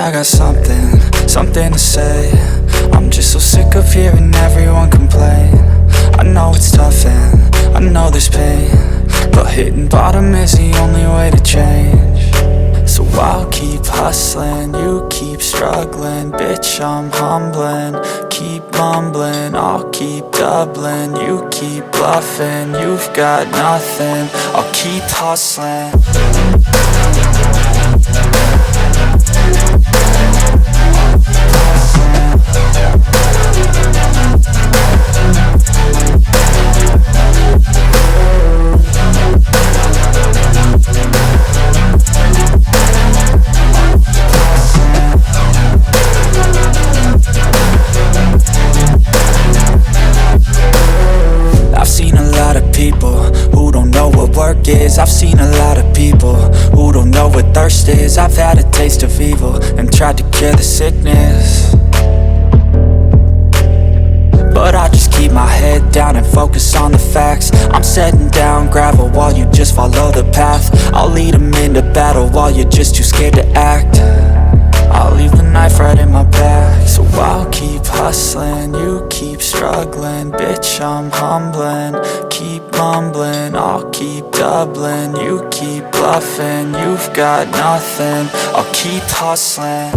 I got something to say. I'm just so sick of hearing everyone complain. I know it's tough and I know there's pain, but hitting bottom is the only way to change. So I'll keep hustling, you keep struggling. Bitch, I'm humbling, keep mumbling. I'll keep doubling, you keep bluffing. You've got nothing, I'll keep hustling. I've seen a lot of people who don't know what thirst is. I've had a taste of evil and tried to cure the sickness, but I just keep my head down and focus on the facts. I'm setting down gravel while you just follow the path. I'll lead them into battle while you're just too scared to act. I'll leave the knife right in my back. So I'll keep hustling, you keep struggling. Bitch, I'm humbling, keep mumbling. I'll keep doubling, you keep bluffing. You've got nothing, I'll keep hustling.